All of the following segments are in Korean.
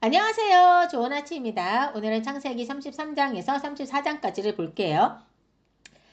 안녕하세요. 좋은 아침입니다. 오늘은 창세기 33장에서 34장까지를 볼게요.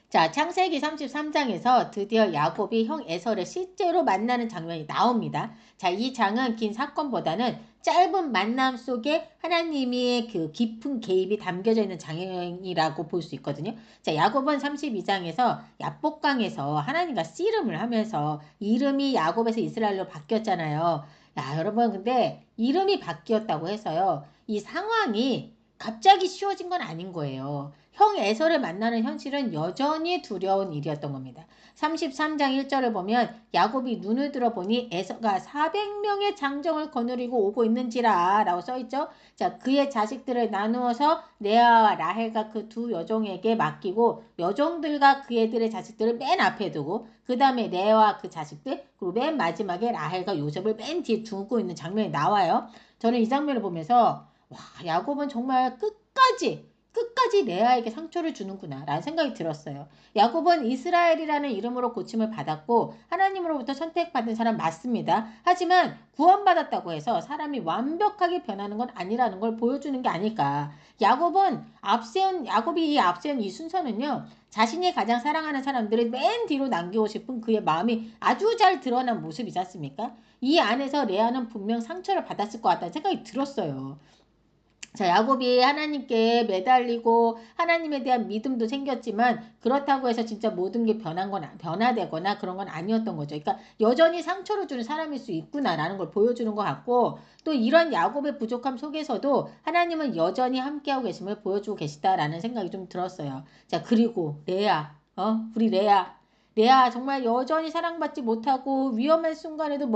자, 창세기 33장에서 드디어 야곱이 형 에서를 실제로 만나는 장면이 나옵니다. 자, 이 장은 긴 사건보다는 짧은 만남 속에 하나님의 그 깊은 개입이 담겨져 있는 장면이라고 볼 수 있거든요. 자, 야곱은 32장에서 야복강에서 하나님과 씨름을 하면서 이름이 야곱에서 이스라엘로 바뀌었잖아요. 야, 여러분, 근데 이름이 바뀌었다고 해서요. 이 상황이 갑자기 쉬워진 건 아닌 거예요. 형 에서를 만나는 현실은 여전히 두려운 일이었던 겁니다. 33장 1절을 보면 야곱이 눈을 들어보니 에서가 400명의 장정을 거느리고 오고 있는지라 라고 써있죠. 자, 그의 자식들을 나누어서 레아와 라헬과 그 두 여종에게 맡기고 여종들과 그 애들의 자식들을 맨 앞에 두고 그 다음에 레아와 그 자식들 그리고 맨 마지막에 라헬과 요셉을 맨 뒤에 두고 있는 장면이 나와요. 저는 이 장면을 보면서 와, 야곱은 정말 끝까지 레아에게 상처를 주는구나 라는 생각이 들었어요. 야곱은 이스라엘이라는 이름으로 고침을 받았고 하나님으로부터 선택받은 사람 맞습니다. 하지만 구원받았다고 해서 사람이 완벽하게 변하는 건 아니라는 걸 보여주는 게 아닐까. 야곱이 앞세운 이 순서는요. 자신이 가장 사랑하는 사람들을 맨 뒤로 남기고 싶은 그의 마음이 아주 잘 드러난 모습이지 않습니까? 이 안에서 레아는 분명 상처를 받았을 것 같다는 생각이 들었어요. 자, 야곱이 하나님께 매달리고 하나님에 대한 믿음도 생겼지만 그렇다고 해서 진짜 모든 게 변화되거나 그런 건 아니었던 거죠. 그러니까 여전히 상처를 주는 사람일 수 있구나라는 걸 보여주는 것 같고 또 이런 야곱의 부족함 속에서도 하나님은 여전히 함께하고 계심을 보여주고 계시다라는 생각이 좀 들었어요. 자, 그리고 우리 레아 정말 여전히 사랑받지 못하고 위험한 순간에도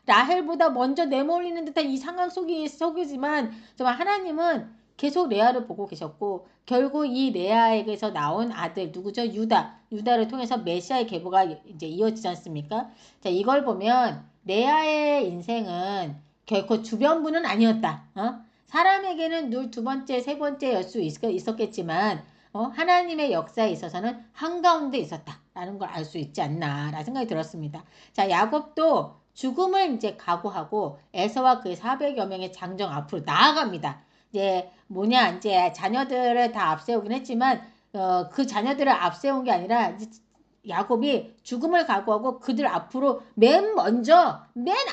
라헬보다 먼저 내몰리는 듯한 이 상황 속이지만 정말 하나님은 계속 레아를 보고 계셨고 결국 이 레아에게서 나온 아들 누구죠? 유다를 통해서 메시아의 계보가 이제 이어지지 않습니까? 자, 이걸 보면 레아의 인생은 결코 주변부는 아니었다. 사람에게는 늘 두 번째, 세 번째였을 수 있었겠지만 하나님의 역사에 있어서는 한가운데 있었다라는 걸 알 수 있지 않나라는 생각이 들었습니다. 자, 야곱도 죽음을 이제 각오하고 에서와 그의 400여 명의 장정 앞으로 나아갑니다. 이제 자녀들을 다 앞세우긴 했지만 그 자녀들을 앞세운 게 아니라 야곱이 죽음을 각오하고 그들 앞으로 맨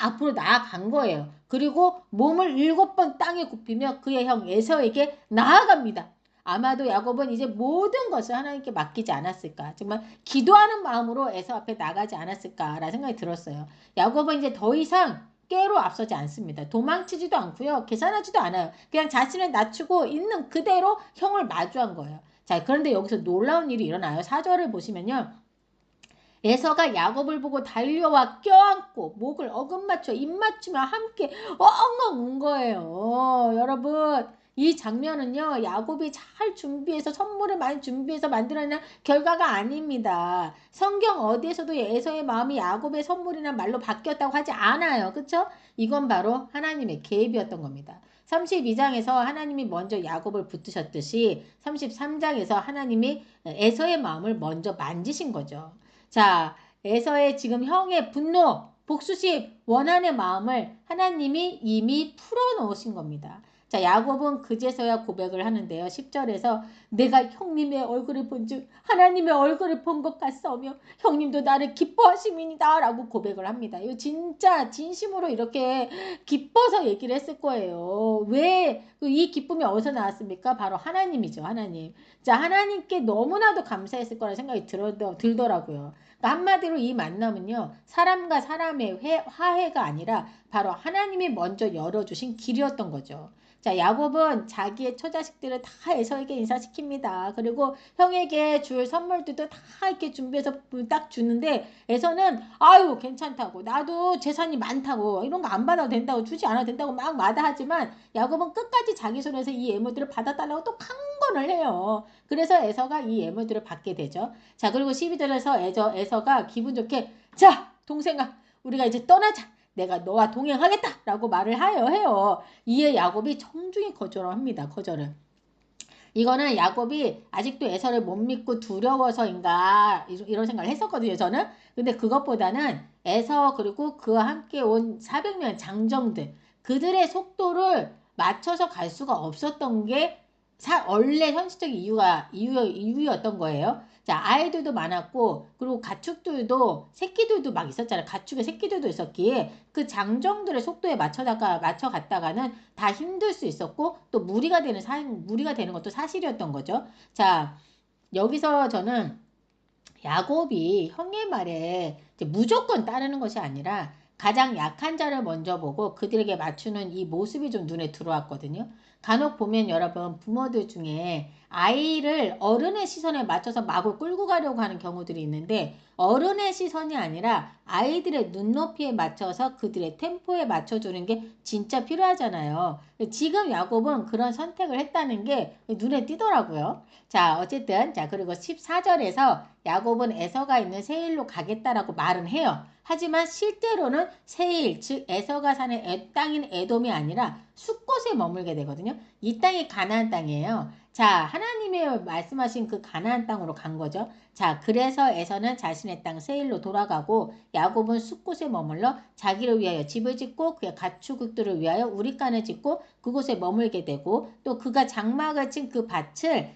앞으로 나아간 거예요. 그리고 몸을 7번 땅에 굽히며 그의 형 에서에게 나아갑니다. 아마도 야곱은 이제 모든 것을 하나님께 맡기지 않았을까. 정말 기도하는 마음으로 에서 앞에 나가지 않았을까라는 생각이 들었어요. 야곱은 이제 더 이상 깨로 앞서지 않습니다. 도망치지도 않고요. 계산하지도 않아요. 그냥 자신을 낮추고 있는 그대로 형을 마주한 거예요. 자, 그런데 여기서 놀라운 일이 일어나요. 4절을 보시면요. 에서가 야곱을 보고 달려와 껴안고 목을 어긋맞춰 입맞추며 함께 엉엉 운 거예요. 여러분 이 장면은요. 야곱이 잘 준비해서 선물을 많이 준비해서 만들어낸 결과가 아닙니다. 성경 어디에서도 에서의 마음이 야곱의 선물이란 말로 바뀌었다고 하지 않아요. 그쵸? 이건 바로 하나님의 계획이었던 겁니다. 32장에서 하나님이 먼저 야곱을 붙드셨듯이 33장에서 하나님이 에서의 마음을 먼저 만지신 거죠. 자, 에서의 지금 형의 분노, 복수심, 원한의 마음을 하나님이 이미 풀어놓으신 겁니다. 자, 야곱은 그제서야 고백을 하는데요. 10절에서 내가 형님의 얼굴을 본즉 하나님의 얼굴을 본 것 같사오며 형님도 나를 기뻐하심이니다 라고 고백을 합니다. 이거 진짜 진심으로 이렇게 기뻐서 얘기를 했을 거예요. 왜 이 기쁨이 어디서 나왔습니까? 바로 하나님이죠. 하나님. 자, 하나님께 너무나도 감사했을 거라는 생각이 들더라고요. 그러니까 한마디로 이 만남은요. 사람과 사람의 화해가 아니라 바로 하나님이 먼저 열어주신 길이었던 거죠. 자, 야곱은 자기의 처자식들을 다 에서에게 인사시킵니다. 그리고 형에게 줄 선물들도 다 이렇게 준비해서 딱 주는데 에서는 아유 괜찮다고 나도 재산이 많다고 이런 거 안 받아도 된다고 주지 않아도 된다고 막 마다하지만 야곱은 끝까지 자기 손에서 이 예물들을 받아달라고 또 강권을 해요. 그래서 에서가 이 예물들을 받게 되죠. 자, 그리고 12절에서 에서가 기분 좋게 자 동생아 우리가 이제 떠나자. 내가 너와 동행하겠다라고 말을 해요. 이에 야곱이 정중히 거절을 합니다. 거절을. 이거는 야곱이 아직도 에서를 못 믿고 두려워서인가 이런 생각을 했었거든요. 저는. 근데 그것보다는 에서 그리고 그와 함께 온 400명 장정들 그들의 속도를 맞춰서 갈 수가 없었던 게 원래 현실적인 이유였던 거예요. 자, 아이들도 많았고, 그리고 가축들도, 새끼들도 막 있었잖아요. 가축의 새끼들도 있었기에, 그 장정들의 속도에 맞춰갔다가는 다 힘들 수 있었고, 또 무리가 되는 것도 사실이었던 거죠. 자, 여기서 저는 야곱이 형의 말에 이제 무조건 따르는 것이 아니라 가장 약한 자를 먼저 보고 그들에게 맞추는 이 모습이 좀 눈에 들어왔거든요. 간혹 보면 여러분 부모들 중에 아이를 어른의 시선에 맞춰서 마구 끌고 가려고 하는 경우들이 있는데 어른의 시선이 아니라 아이들의 눈높이에 맞춰서 그들의 템포에 맞춰주는 게 진짜 필요하잖아요. 지금 야곱은 그런 선택을 했다는 게 눈에 띄더라고요. 자, 어쨌든 자 그리고 14절에서 야곱은 에서가 있는 세일로 가겠다라고 말은 해요. 하지만 실제로는 세일, 즉 에서가 사는 땅인 에돔이 아니라 숫곳에 머물게 되거든요. 이 땅이 가나안 땅이에요. 자, 하나님이 말씀하신 그 가나안 땅으로 간 거죠. 자, 그래서 에서는 자신의 땅 세일로 돌아가고 야곱은 숫곳에 머물러 자기를 위하여 집을 짓고 그의 가축들을 위하여 우릿간을 짓고 그곳에 머물게 되고 또 그가 장막을 친 그 밭을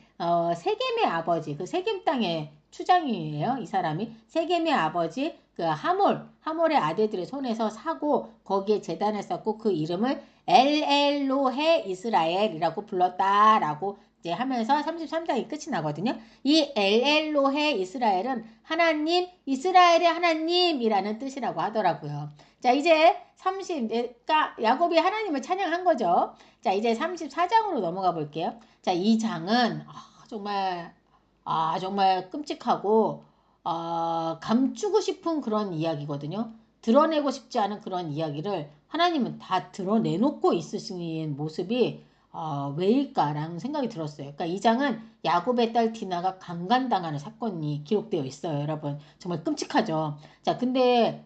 세겜의 아버지, 그 세겜 땅의 추장이에요. 이 사람이 세겜의 아버지 그 하몰의 아들들의 손에서 사고 거기에 제단을 쌓고 그 이름을 엘엘로헤 이스라엘이라고 불렀다라고 이제 하면서 33장이 끝이 나거든요. 이 엘엘로헤 이스라엘은 하나님, 이스라엘의 하나님이라는 뜻이라고 하더라고요. 자, 이제 그러니까 야곱이 하나님을 찬양한 거죠. 자, 이제 34장으로 넘어가 볼게요. 자, 이 장은 정말 끔찍하고 감추고 싶은 그런 이야기거든요. 드러내고 싶지 않은 그런 이야기를 하나님은 다 드러내놓고 있으신 모습이 왜일까라는 생각이 들었어요. 그러니까 이 장은 야곱의 딸 디나가 강간당하는 사건이 기록되어 있어요. 여러분 정말 끔찍하죠. 자, 근데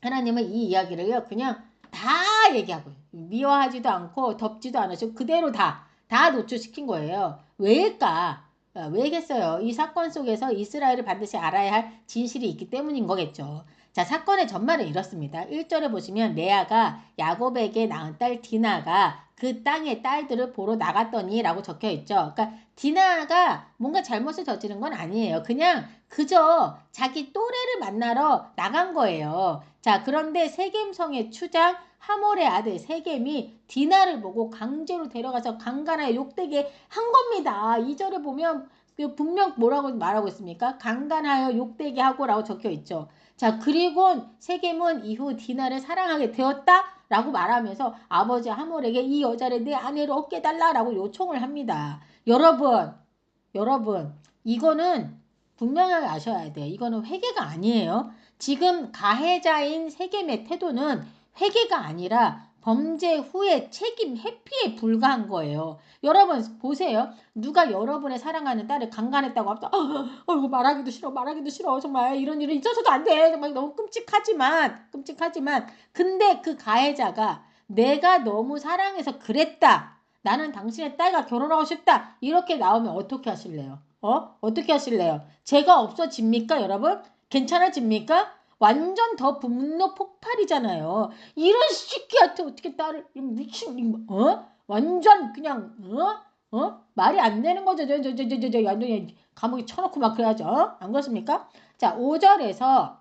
하나님은 이 이야기를요 그냥 다 얘기하고 미워하지도 않고 덮지도 않으시고 그대로 다 노출시킨 거예요. 왜일까? 왜겠어요? 이 사건 속에서 이스라엘을 반드시 알아야 할 진실이 있기 때문인 거겠죠. 자, 사건의 전말은 이렇습니다. 1절에 보시면 레아가 야곱에게 낳은 딸 디나가 그 땅의 딸들을 보러 나갔더니 라고 적혀 있죠. 그러니까 디나가 뭔가 잘못을 저지른 건 아니에요. 그냥 그저 자기 또래를 만나러 나간 거예요. 자, 그런데 세겜성의 추장 하몰의 아들 세겜이 디나를 보고 강제로 데려가서 강간하여 욕되게 한 겁니다. 2절에 보면 분명 뭐라고 말하고 있습니까? 강간하여 욕되게 하고라고 적혀 있죠. 자, 그리고 세겜은 이후 디나를 사랑하게 되었다 라고 말하면서 아버지 하몰에게 이 여자를 내 아내로 얻게 달라라고 요청을 합니다. 여러분 이거는 분명하게 아셔야 돼요. 이거는 회개가 아니에요. 지금 가해자인 세겜의 태도는 회개가 아니라 범죄 후의 책임 회피에 불과한 거예요. 여러분 보세요. 누가 여러분의 사랑하는 딸을 강간했다고 합니다. 이거 말하기도 싫어. 정말 이런 일은 있어서도 안 돼. 정말 너무 끔찍하지만 근데 그 가해자가 내가 너무 사랑해서 그랬다. 나는 당신의 딸과 결혼하고 싶다. 이렇게 나오면 어떻게 하실래요? 어떻게 하실래요? 죄가 없어집니까, 여러분? 괜찮아집니까? 완전 더 분노 폭발이잖아요. 이런 새끼한테 어떻게 딸을 완전 그냥 말이 안 되는 거죠. 완전히 감옥에 쳐놓고 막 그래야죠. 안 그렇습니까? 자, 5절에서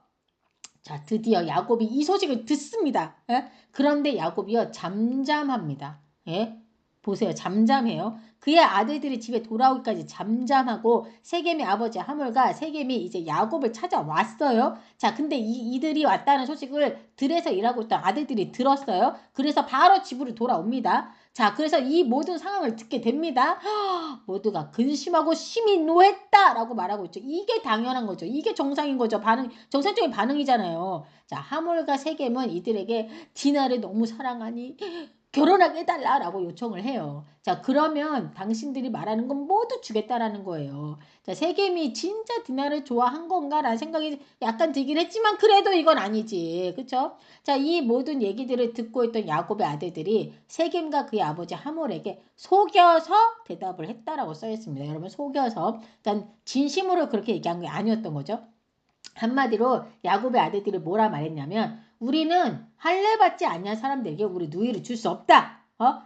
자, 드디어 야곱이 이 소식을 듣습니다. 예? 그런데 야곱이요 잠잠합니다. 예? 보세요. 잠잠해요. 그의 아들들이 집에 돌아오기까지 잠잠하고 세겜의 아버지 하몰과 세겜이 이제 야곱을 찾아왔어요. 자, 근데 이들이 왔다는 소식을 들에서 일하고 있던 아들들이 들었어요. 그래서 바로 집으로 돌아옵니다. 자, 그래서 이 모든 상황을 듣게 됩니다. 모두가 근심하고 심히 노했다라고 말하고 있죠. 이게 당연한 거죠. 이게 정상인 거죠. 정상적인 반응이잖아요. 자, 하몰과 세겜은 이들에게 디나를 너무 사랑하니 결혼하게 해달라라고 요청을 해요. 자, 그러면 당신들이 말하는 건 모두 주겠다라는 거예요. 자, 세겜이 진짜 디나를 좋아한 건가라는 생각이 약간 들긴 했지만 그래도 이건 아니지. 그쵸? 자, 이 모든 얘기들을 듣고 있던 야곱의 아들들이 세겜과 그의 아버지 하몰에게 속여서 대답을 했다라고 써 있습니다. 여러분, 속여서. 그러니까 진심으로 그렇게 얘기한 게 아니었던 거죠. 한마디로 야곱의 아들들이 뭐라 말했냐면 우리는 할례 받지 아니한 사람들에게 우리 누이를 줄 수 없다.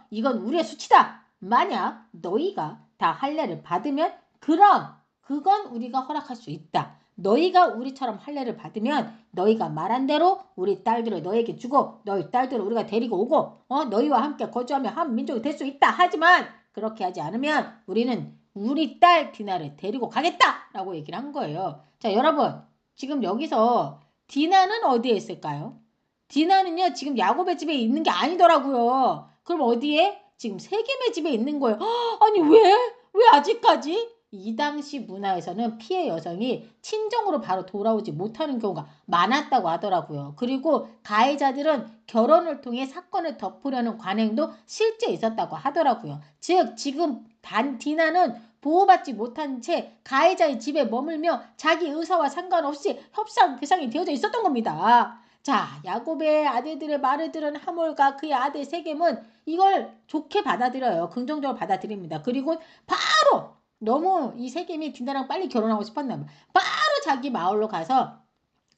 이건 우리의 수치다. 만약 너희가 다 할례를 받으면 그럼 그건 우리가 허락할 수 있다. 너희가 우리처럼 할례를 받으면 너희가 말한 대로 우리 딸들을 너에게 주고 너희 딸들을 우리가 데리고 오고 너희와 함께 거주하며 한 민족이 될 수 있다. 하지만 그렇게 하지 않으면 우리는 우리 딸 디나를 데리고 가겠다라고 얘기를 한 거예요. 자, 여러분 지금 여기서 디나는 어디에 있을까요? 디나는요 지금 야곱의 집에 있는 게 아니더라고요. 그럼 어디에? 지금 세겜의 집에 있는 거예요. 아니 왜? 왜 아직까지? 이 당시 문화에서는 피해 여성이 친정으로 바로 돌아오지 못하는 경우가 많았다고 하더라고요. 그리고 가해자들은 결혼을 통해 사건을 덮으려는 관행도 실제 있었다고 하더라고요. 즉 지금 디나는 보호받지 못한 채 가해자의 집에 머물며 자기 의사와 상관없이 협상 대상이 되어져 있었던 겁니다. 자, 야곱의 아들들의 말을 들은 하몰과 그의 아들 세겜은 이걸 좋게 받아들여요. 긍정적으로 받아들입니다. 그리고 바로 너무 이 세겜이 디나랑 빨리 결혼하고 싶었나 봐. 바로 자기 마을로 가서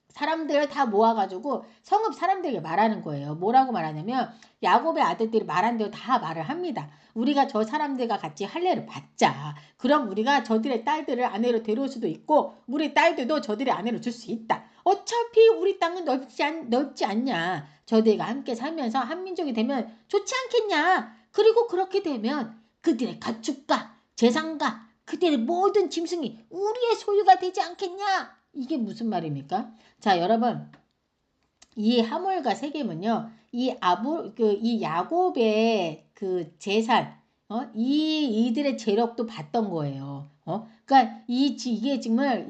사람들을 다 모아가지고 성읍 사람들에게 말하는 거예요. 뭐라고 말하냐면 야곱의 아들들이 말한 대로 다 말을 합니다. 우리가 저 사람들과 같이 할례를 받자. 그럼 우리가 저들의 딸들을 아내로 데려올 수도 있고 우리 딸들도 저들의 아내로 줄 수 있다. 어차피 우리 땅은 넓지 않냐. 저들과 함께 살면서 한민족이 되면 좋지 않겠냐. 그리고 그렇게 되면 그들의 가축과 재산과 그들의 모든 짐승이 우리의 소유가 되지 않겠냐. 이게 무슨 말입니까? 자, 여러분, 이 하몰과 세겜은요, 이 야곱의 그 재산, 이들의 재력도 봤던 거예요. 그러니까 이게 정말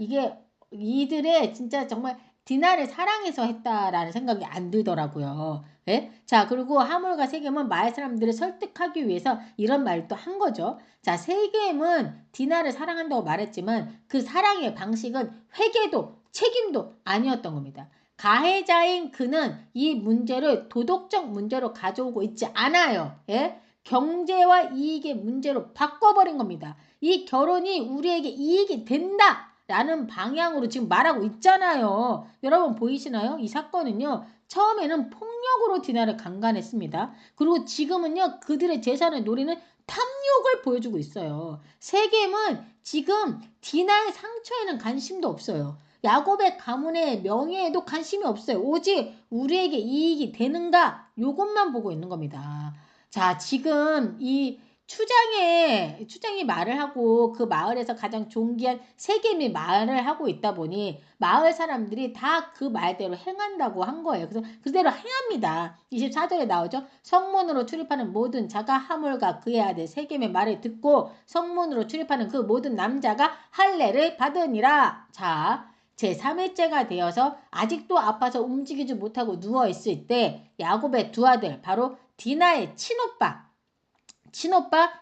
이들의 진짜 정말 디나를 사랑해서 했다라는 생각이 안 들더라고요. 예? 자, 그리고 하몰과 세겜은 마을 사람들을 설득하기 위해서 이런 말을 또 한 거죠. 자, 세겜은 디나를 사랑한다고 말했지만 그 사랑의 방식은 회개도 책임도 아니었던 겁니다. 가해자인 그는 이 문제를 도덕적 문제로 가져오고 있지 않아요. 예? 경제와 이익의 문제로 바꿔버린 겁니다. 이 결혼이 우리에게 이익이 된다. 라는 방향으로 지금 말하고 있잖아요. 여러분 보이시나요? 이 사건은요. 처음에는 폭력으로 디나를 강간했습니다. 그리고 지금은요. 그들의 재산을 노리는 탐욕을 보여주고 있어요. 세겜은 지금 디나의 상처에는 관심도 없어요. 야곱의 가문의 명예에도 관심이 없어요. 오직 우리에게 이익이 되는가? 요것만 보고 있는 겁니다. 자, 지금 이 추장이 말을 하고 그 마을에서 가장 존귀한 세겜이 말을 하고 있다 보니 마을 사람들이 다 그 말대로 행한다고 한 거예요. 그래서 그대로 행합니다. 24절에 나오죠. 성문으로 출입하는 모든 자가 하몰과 그의 아들 세겜의 말을 듣고 성문으로 출입하는 그 모든 남자가 할례를 받으니라. 자, 제3일째가 되어서 아직도 아파서 움직이지 못하고 누워있을 때 야곱의 두 아들 바로 디나의 친오빠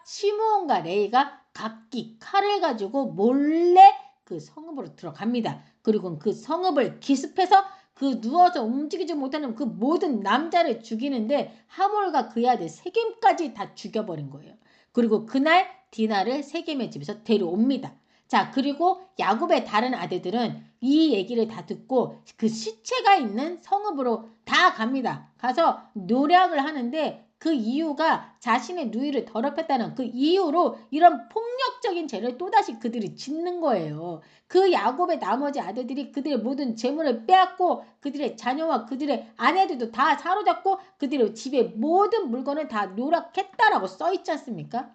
시므온과 레이가 각기 칼을 가지고 몰래 그 성읍으로 들어갑니다. 그리고 그 성읍을 기습해서 그 누워서 움직이지 못하는 그 모든 남자를 죽이는데 하몰과 그의 아들 세겜까지 다 죽여버린 거예요. 그리고 그날 디나를 세겜의 집에서 데려옵니다. 자, 그리고 야곱의 다른 아들들은 이 얘기를 다 듣고 그 시체가 있는 성읍으로 다 갑니다. 가서 노력을 하는데 그 이유가 자신의 누이를 더럽혔다는 그 이유로 이런 폭력적인 죄를 또다시 그들이 짓는 거예요. 그 야곱의 나머지 아들들이 그들의 모든 재물을 빼앗고 그들의 자녀와 그들의 아내들도 다 사로잡고 그들의 집의 모든 물건을 다 노력했다라고 써있지 않습니까?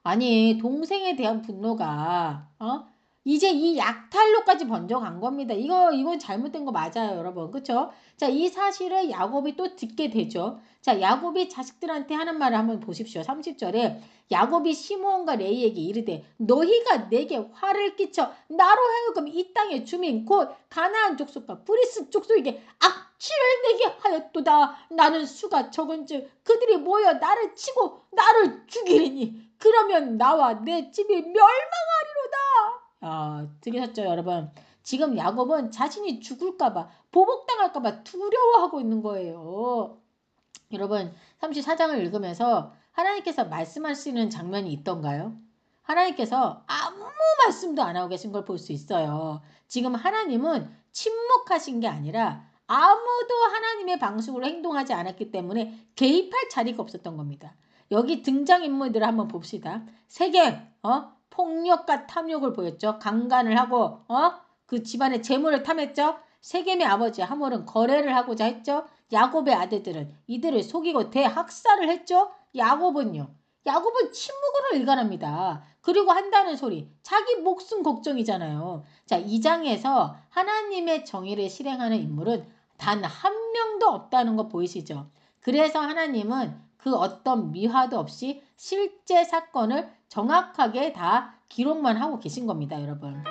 아니 동생에 대한 분노가 이제 이 약탈로까지 번져간 겁니다. 이건 잘못된 거 맞아요, 여러분. 그쵸? 자, 이 사실을 야곱이 또 듣게 되죠. 자, 야곱이 자식들한테 하는 말을 한번 보십시오. 30절에 야곱이 시므온과 레이에게 이르되 너희가 내게 화를 끼쳐 나로 하여금 이 땅의 주민 곧 가나안 족속과 브리스 족속에게 악취를 내게 하였도다. 나는 수가 적은즉 그들이 모여 나를 치고 나를 죽이리니 그러면 나와 내 집이 멸망하리로다. 들으셨죠, 여러분? 지금 야곱은 자신이 죽을까봐, 보복당할까봐 두려워하고 있는 거예요. 여러분, 34장을 읽으면서 하나님께서 말씀하시는 장면이 있던가요? 하나님께서 아무 말씀도 안 하고 계신 걸 볼 수 있어요. 지금 하나님은 침묵하신 게 아니라 아무도 하나님의 방식으로 행동하지 않았기 때문에 개입할 자리가 없었던 겁니다. 여기 등장인물들을 한번 봅시다. 세겜, 폭력과 탐욕을 보였죠. 강간을 하고, 그 집안의 재물을 탐했죠. 세겜의 아버지 하몰은 거래를 하고자 했죠. 야곱의 아들들은 이들을 속이고 대학살을 했죠. 야곱은 침묵으로 일관합니다. 그리고 한다는 소리, 자기 목숨 걱정이잖아요. 자, 이 장에서 하나님의 정의를 실행하는 인물은 단 한 명도 없다는 거 보이시죠? 그래서 하나님은 그 어떤 미화도 없이 실제 사건을 정확하게 다 기록만 하고 계신 겁니다, 여러분.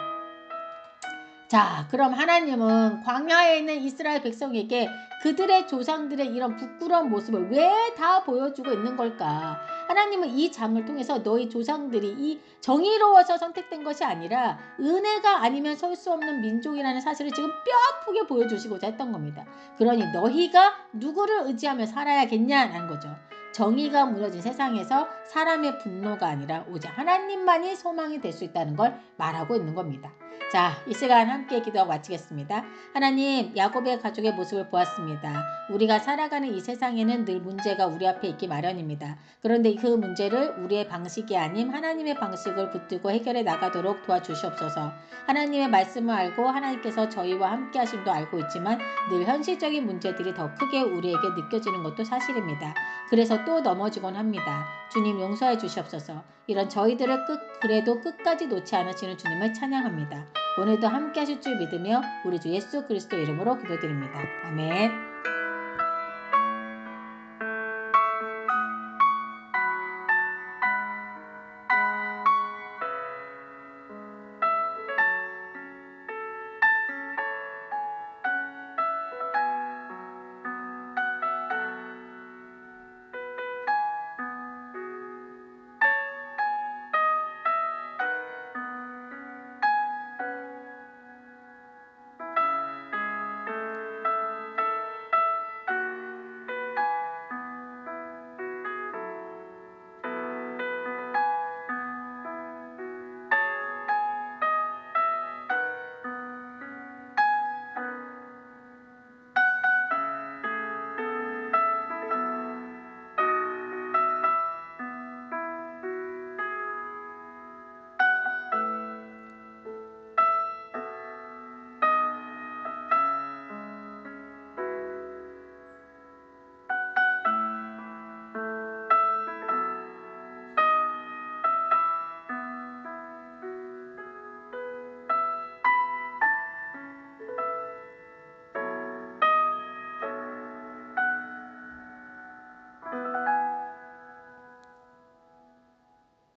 자, 그럼 하나님은 광야에 있는 이스라엘 백성에게 그들의 조상들의 이런 부끄러운 모습을 왜 다 보여주고 있는 걸까? 하나님은 이 장을 통해서 너희 조상들이 이 정의로워서 선택된 것이 아니라 은혜가 아니면 설 수 없는 민족이라는 사실을 지금 뼈아프게 보여주시고자 했던 겁니다. 그러니 너희가 누구를 의지하며 살아야겠냐라는 거죠. 정의가 무너진 세상에서 사람의 분노가 아니라 오직 하나님만이 소망이 될 수 있다는 걸 말하고 있는 겁니다. 자, 이 시간 함께 기도하고 마치겠습니다. 하나님, 야곱의 가족의 모습을 보았습니다. 우리가 살아가는 이 세상에는 늘 문제가 우리 앞에 있기 마련입니다. 그런데 그 문제를 우리의 방식이 아닌 하나님의 방식을 붙들고 해결해 나가도록 도와주시옵소서. 하나님의 말씀을 알고 하나님께서 저희와 함께 하심도 알고 있지만 늘 현실적인 문제들이 더 크게 우리에게 느껴지는 것도 사실입니다. 그래서 또 넘어지곤 합니다. 주님 용서해 주시옵소서. 이런 저희들을 그래도 끝까지 놓지 않으시는 주님을 찬양합니다. 오늘도 함께 하실 줄 믿으며 우리 주 예수 그리스도 이름으로 기도드립니다. 아멘.